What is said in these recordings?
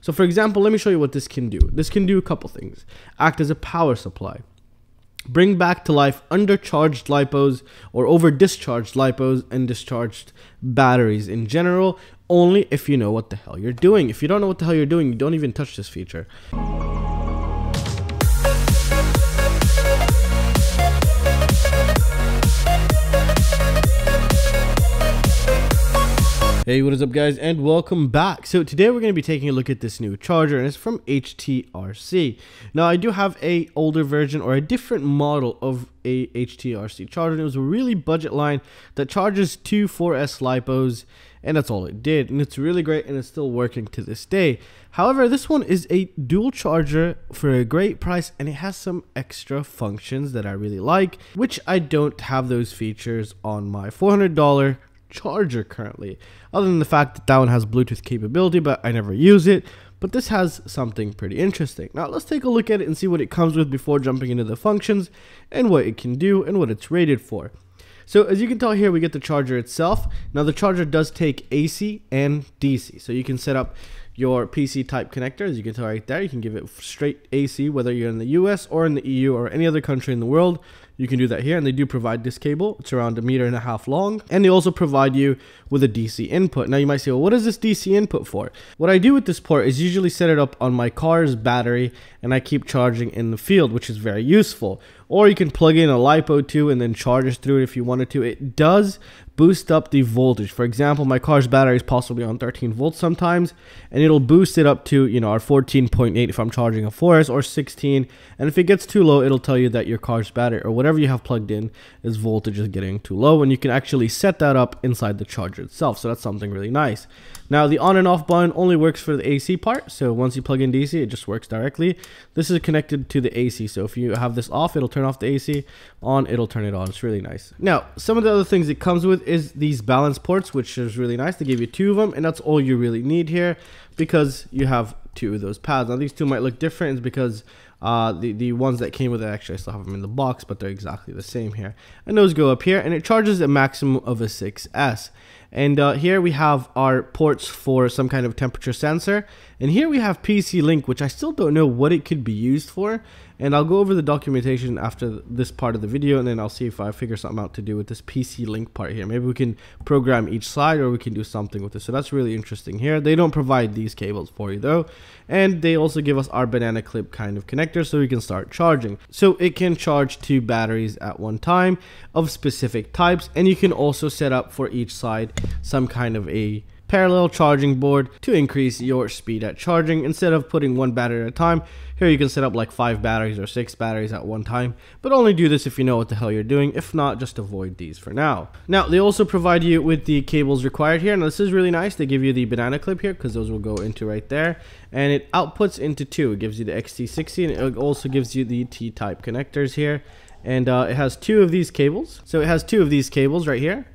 So for example, let me show you what this can do. This can do a couple things. Act as a power supply. Bring back to life undercharged lipos or over discharged lipos and discharged batteries in general, only if you know what the hell you're doing. If you don't know what the hell you're doing, you don't even touch this feature. Hey, what is up guys, and welcome back. So today we're going to be taking a look at this new charger, and it's from HTRC. Now I do have a older version or a different model of a HTRC charger, and it was a really budget line that charges two 4S lipos, and that's all it did, and it's really great and it's still working to this day. However, this one is a dual charger for a great price, and it has some extra functions that I really like, which I don't have those features on my $400 charger currently, other than the fact that that one has Bluetooth capability, but I never use it. But this has something pretty interesting. Now let's take a look at it and see what it comes with before jumping into the functions and what it can do and what it's rated for. So as you can tell here, we get the charger itself. Now the charger does take AC and DC, so you can set up your PC type connector. As you can tell right there, you can give it straight AC whether you're in the US or in the EU or any other country in the world. You can do that here, and they do provide this cable. It's around 1.5 meters long, and they also provide you with a DC input. Now you might say, well, what is this DC input for? What I do with this port is usually set it up on my car's battery, and I keep charging in the field, which is very useful. Or you can plug in a LiPo too and then charge through it if you wanted to. It does boost up the voltage. For example, my car's battery is possibly on 13 volts sometimes, and it'll boost it up to, you know, our 14.8 if I'm charging a 4S, or 16. And if it gets too low, it'll tell you that your car's battery or whatever you have plugged in is voltage is getting too low, and you can actually set that up inside the charger itself. So that's something really nice. Now the on and off button only works for the AC part, so once you plug in DC, it just works directly. This is connected to the AC, so if you have this off, it'll turn off the AC. On, it'll turn it on. It's really nice. Now some of the other things it comes with is these balance ports, which is really nice. They give you 2 of them, and that's all you really need here because you have 2 of those pads. Now these 2 might look different. It's because the ones that came with it, actually I still have them in the box, but they're exactly the same here, and those go up here, and it charges a maximum of a 6S. And here we have our ports for some kind of temperature sensor, and here we have PC Link, which I still don't know what it could be used for, and I'll go over the documentation after this part of the video, and then I'll see if I figure something out to do with this PC Link part here. Maybe we can program each side, or we can do something with this. So that's really interesting here. They don't provide these cables for you though, and they also give us our banana clip kind of connector so we can start charging. So it can charge 2 batteries at one time of specific types, and you can also set up for each side some kind of a parallel charging board to increase your speed at charging. Instead of putting 1 battery at a time, here you can set up like 5 batteries or 6 batteries at one time, but only do this if you know what the hell you're doing. If not, just avoid these for now. Now they also provide you with the cables required here. Now this is really nice. They give you the banana clip here because those will go into right there, and it outputs into 2. It gives you the Xt60, and it also gives you the T-type connectors here, and it has 2 of these cables. So it has 2 of these cables right here.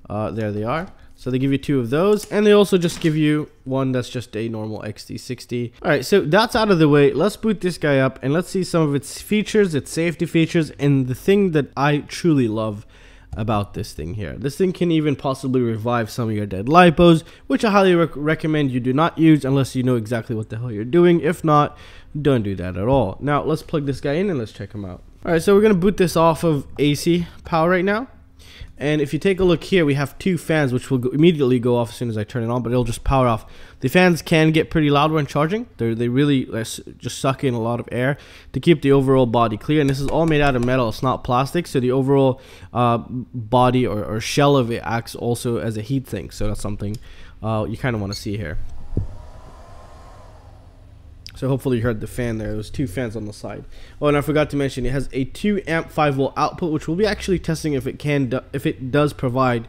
There they are. So they give you 2 of those, and they also just give you one that's just a normal Xt60. Alright, so that's out of the way. Let's boot this guy up and let's see some of its features, its safety features, and the thing that I truly love about this thing here. This thing can even possibly revive some of your dead lipos, which I highly recommend you do not use unless you know exactly what the hell you're doing. If not, don't do that at all. Now let's plug this guy in and let's check him out. Alright, so we're going to boot this off of AC power right now. And if you take a look here, we have 2 fans which will immediately go off as soon as I turn it on, but it'll just power off. The fans can get pretty loud when charging. They really just suck in a lot of air to keep the overall body clear. And this is all made out of metal. It's not plastic, so the overall body or shell of it acts also as a heat sink. So that's something you kind of want to see here. So hopefully you heard the fan there. There's 2 fans on the side. Oh, and I forgot to mention it has a 2 amp 5 volt output, which we'll be actually testing if it does provide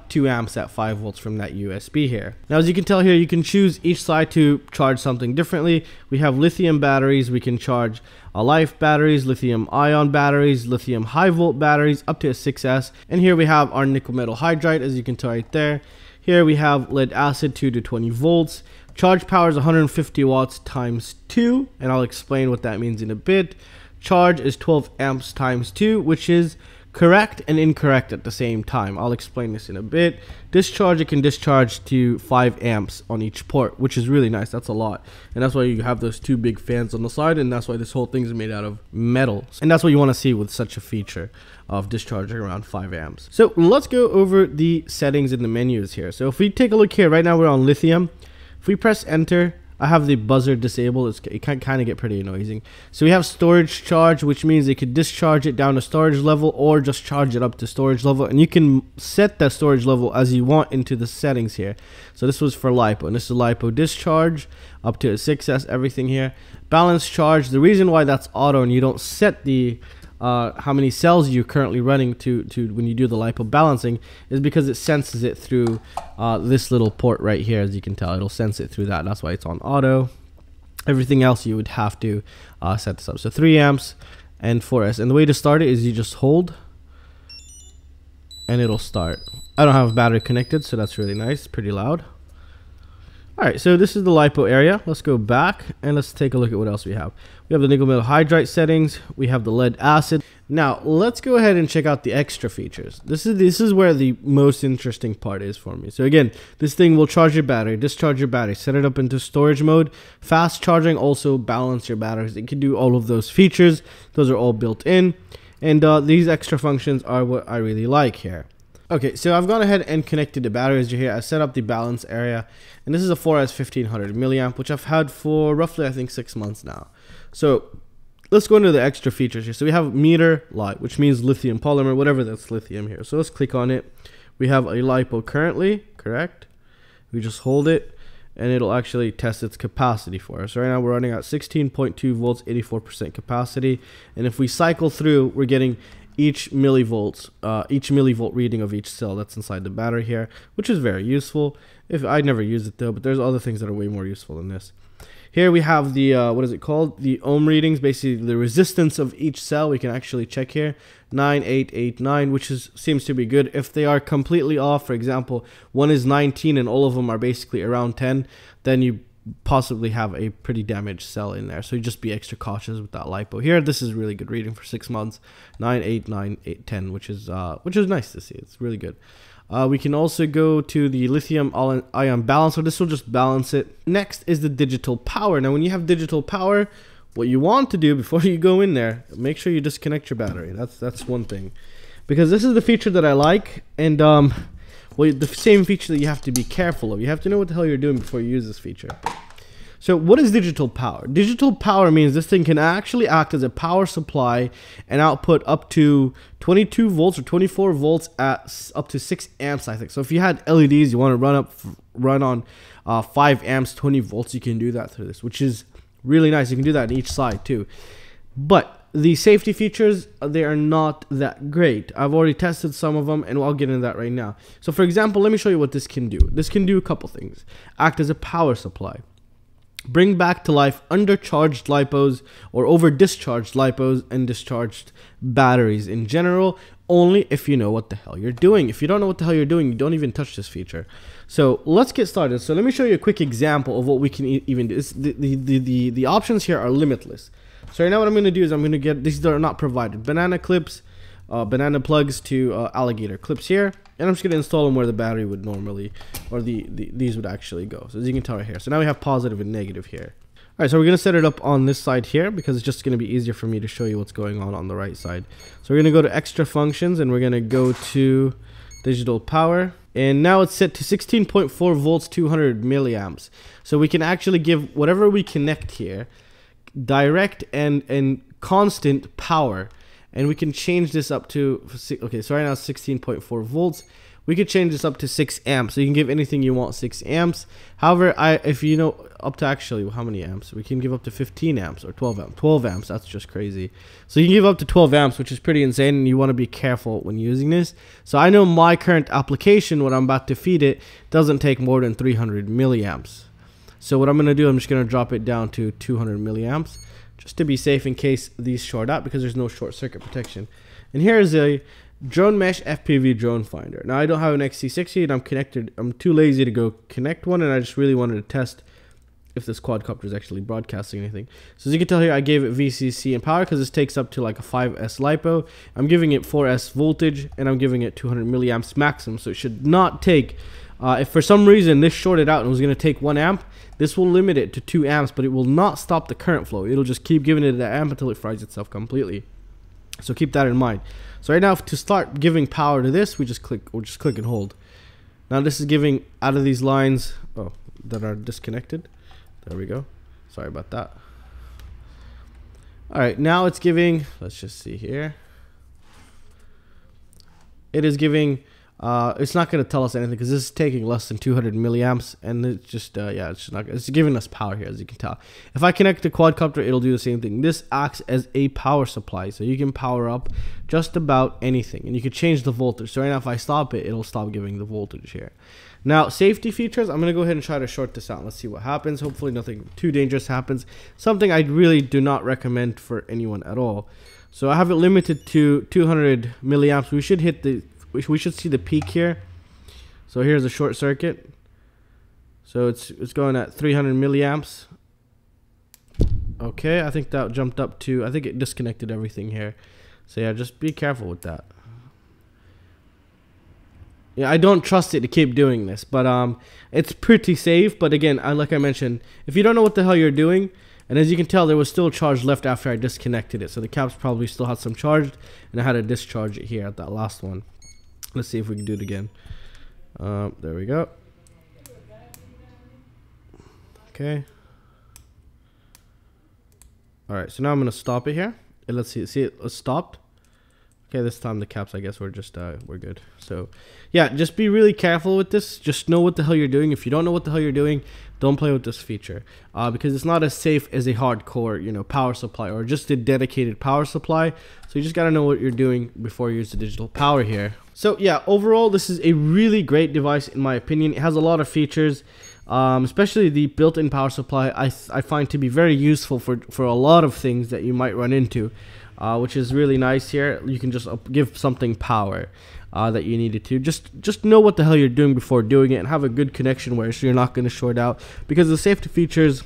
2 amps at 5 volts from that USB here. Now as you can tell here, you can choose each side to charge something differently. We have lithium batteries. We can charge life batteries, lithium ion batteries, lithium high volt batteries up to a 6S. And here we have our nickel metal hydride, as you can tell right there. Here we have lead acid 2 to 20 volts. Charge power is 150 watts times 2, and I'll explain what that means in a bit. Charge is 12 amps times 2, which is correct and incorrect at the same time. I'll explain this in a bit. Discharge, it can discharge to 5 amps on each port, which is really nice. That's a lot. And that's why you have those 2 big fans on the side, and that's why this whole thing is made out of metal. And that's what you want to see with such a feature of discharging around 5 amps. So let's go over the settings in the menus here. So if we take a look here, right now we're on lithium. If we press enter, I have the buzzer disabled. It can kind of get pretty annoying. So we have storage charge, which means it could discharge it down to storage level or just charge it up to storage level. And you can set that storage level as you want into the settings here. So this was for LiPo, and this is LiPo discharge up to a 6S, everything here. Balance charge, the reason why that's auto and you don't set the how many cells you're currently running to when you do the LiPo balancing is because it senses it through this little port right here. As you can tell, it'll sense it through that. That's why it's on auto. Everything else you would have to set this up. So 3 amps and 4S. And the way to start it is you just hold and it'll start. I don't have a battery connected, so that's really nice. Pretty loud. Alright, so this is the LiPo area. Let's go back and let's take a look at what else we have. We have the nickel metal hydride settings. We have the lead acid. Now, let's go ahead and check out the extra features. This is where the most interesting part is for me. So again, this thing will charge your battery, discharge your battery, set it up into storage mode, fast charging, also balance your batteries. It can do all of those features. Those are all built in. And these extra functions are what I really like here. Okay, so I've gone ahead and connected the batteries here. I set up the balance area, and this is a 4S 1500 milliamp, which I've had for roughly, I think, 6 months now. So let's go into the extra features here. So we have meter light, which means lithium polymer, whatever that's lithium here. So let's click on it. We have a LiPo currently, correct? We just hold it, and it'll actually test its capacity for us. Right now we're running at 16.2 volts, 84% capacity, and if we cycle through, we're getting each millivolt reading of each cell that's inside the battery here, which is very useful. If I never use it though, but there's other things that are way more useful than this. Here we have the what is it called? The ohm readings, basically the resistance of each cell. We can actually check here 9889, which seems to be good. If they are completely off, for example, one is 19 and all of them are basically around 10, then you possibly have a pretty damaged cell in there, so you just be extra cautious with that LiPo. Here, this is really good reading for 6 months, 989810, which is nice to see. It's really good. We can also go to the lithium ion balancer. This will just balance it. Next is the digital power. Now, when you have digital power, what you want to do before you go in there, make sure you disconnect your battery. That's one thing, because this is the feature that I like, and well, the same feature that you have to be careful of. You have to know what the hell you're doing before you use this feature. So what is digital power? Digital power means this thing can actually act as a power supply and output up to 22 volts or 24 volts at up to 6 amps, I think. So if you had LEDs, you want to run on 5 amps, 20 volts, you can do that through this, which is really nice. You can do that on each side too. But the safety features, they are not that great. I've already tested some of them, and I'll get into that right now. So for example, let me show you what this can do. This can do a couple things. Act as a power supply. Bring back to life undercharged LiPos or over discharged LiPos and discharged batteries in general, only if you know what the hell you're doing. If you don't know what the hell you're doing, you don't even touch this feature. So let's get started. So let me show you a quick example of what we can even do. The options here are limitless. So right now what I'm going to do is I'm going to get, these are not provided, banana clips, banana plugs to alligator clips here, and I'm just going to install them where the battery would normally, or these would actually go. So as you can tell right here, so now we have positive and negative here. Alright, so we're going to set it up on this side here because it's just going to be easier for me to show you what's going on the right side. So we're going to go to extra functions, and we're going to go to digital power, and now it's set to 16.4 volts, 200 milliamps. So we can actually give whatever we connect here direct and constant power, and we can change this up to, okay, so right now it's 16.4 volts. We could change this up to 6 amps. So you can give anything you want 6 amps. However, if you know, up to actually how many amps, we can give up to 15 amps or 12 amps. 12 amps, that's just crazy. So you can give up to 12 amps, which is pretty insane, and you want to be careful when using this. So I know my current application, what I'm about to feed it, doesn't take more than 300 milliamps. So what I'm going to do, I'm just going to drop it down to 200 milliamps just to be safe in case these short out, because there's no short circuit protection. And here is a drone mesh FPV drone finder. Now I don't have an Xt60 and I'm too lazy to go connect one, and I just really wanted to test if this quadcopter is actually broadcasting anything. So as you can tell here, I gave it VCC and power because this takes up to like a 5S LiPo. I'm giving it 4S voltage, and I'm giving it 200 milliamps maximum. So it should not take, if for some reason this shorted out and was going to take 1 amp, this will limit it to 2 amps, but it will not stop the current flow. It'll just keep giving it that amp until it fries itself completely. So keep that in mind. So right now, to start giving power to this, we'll just click and hold. Now this is giving out of these lines that are disconnected. There we go. Sorry about that. All right, now it's giving, let's just see here. It is giving, it's not going to tell us anything because this is taking less than 200 milliamps, and it's just, yeah, it's giving us power here, as you can tell. If I connect the quadcopter, it'll do the same thing. This acts as a power supply, so you can power up just about anything, and you can change the voltage. So right now, if I stop it, it'll stop giving the voltage here. Now, safety features, I'm going to go ahead and try to short this out. Let's see what happens. Hopefully nothing too dangerous happens. Something I really do not recommend for anyone at all. So I have it limited to 200 milliamps. We should see the peak here. So here's a short circuit. So it's going at 300 milliamps. Okay, I think that jumped up to, I think it disconnected everything here. So yeah, just be careful with that. Yeah, I don't trust it to keep doing this, but it's pretty safe. But again, like I mentioned, if you don't know what the hell you're doing, and as you can tell, there was still charge left after I disconnected it. So the caps probably still had some charged, and I had to discharge it here at that last one. Let's see if we can do it again. There we go. Okay. All right, so now I'm gonna stop it here, and let's see it stopped. Okay, this time the caps, I guess we're just we're good. So yeah, just be really careful with this. Just know what the hell you're doing. If you don't know what the hell you're doing, don't play with this feature, because it's not as safe as a hardcore, you know, power supply or just a dedicated power supply. So you just gotta know what you're doing before you use the digital power here. So yeah, overall, this is a really great device in my opinion. It has a lot of features, especially the built-in power supply. I find to be very useful for a lot of things that you might run into. Which is really nice here. You can just give something power that you needed to. Just know what the hell you're doing before doing it, and have a good connection where so you're not going to short out, because the safety features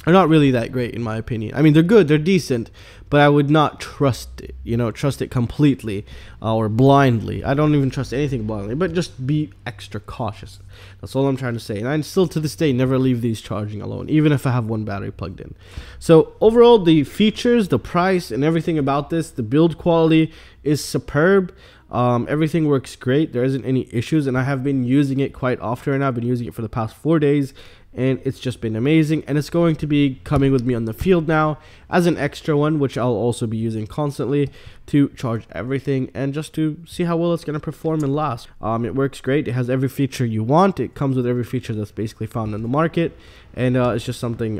are not really that great in my opinion. I mean, they're good, they're decent, but I would not trust it, you know, trust it completely or blindly. I don't even trust anything blindly, but just be extra cautious. That's all I'm trying to say. And I still to this day never leave these charging alone, even if I have one battery plugged in. So overall, the features, the price, and everything about this, the build quality is superb. Everything works great. There isn't any issues, and I have been using it quite often, and I've been using it for the past 4 days, and it's just been amazing. And it's going to be coming with me on the field now as an extra one, which I'll also be using constantly to charge everything and just to see how well it's going to perform and last. It works great. It has every feature you want. It comes with every feature that's basically found in the market, and it's just something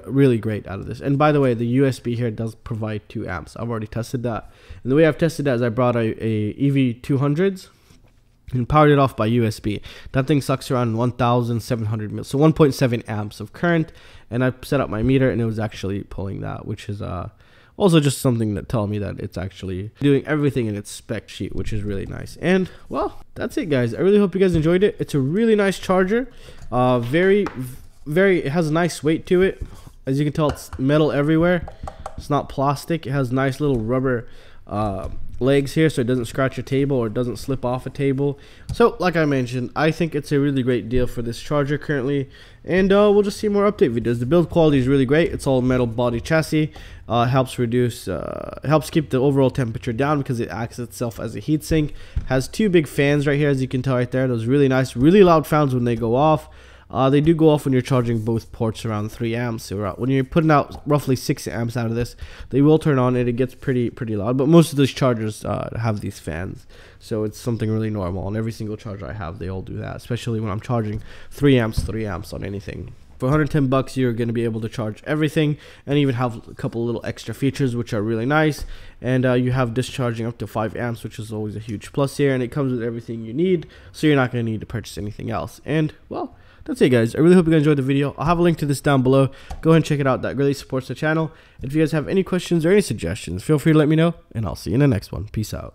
really great out of this. And by the way, the USB here does provide 2 amps. I've already tested that, and the way I've tested that is I brought a EV200s and powered it off by USB. That thing sucks around 1,700 mil, so 1.7 amps of current, and I set up my meter and it was actually pulling that, which is also just something that tells me that it's actually doing everything in its spec sheet, which is really nice. And well, that's it guys. I really hope you guys enjoyed it. It's a really nice charger. It has a nice weight to it. As you can tell, it's metal everywhere. It's not plastic. It has nice little rubber legs here, so it doesn't scratch a table or it doesn't slip off a table. So like I mentioned, I think it's a really great deal for this charger currently, and we'll just see more update videos. The build quality is really great. It's all metal body chassis. Helps keep the overall temperature down because it acts itself as a heatsink. Has 2 big fans right here, as you can tell right there. Those really nice, really loud fans when they go off. They do go off when you're charging both ports around 3 amps. So when you're putting out roughly 6 amps out of this, they will turn on and it gets pretty loud. But most of those chargers have these fans, so it's something really normal. And every single charger I have, they all do that, especially when I'm charging 3 amps on anything. For 110 bucks, you're going to be able to charge everything and even have a couple little extra features which are really nice. And you have discharging up to 5 amps, which is always a huge plus here. And it comes with everything you need, so you're not going to need to purchase anything else. And well, that's it guys. I really hope you guys enjoyed the video. I'll have a link to this down below. Go ahead and check it out. That really supports the channel. If you guys have any questions or any suggestions, feel free to let me know, and I'll see you in the next one. Peace out.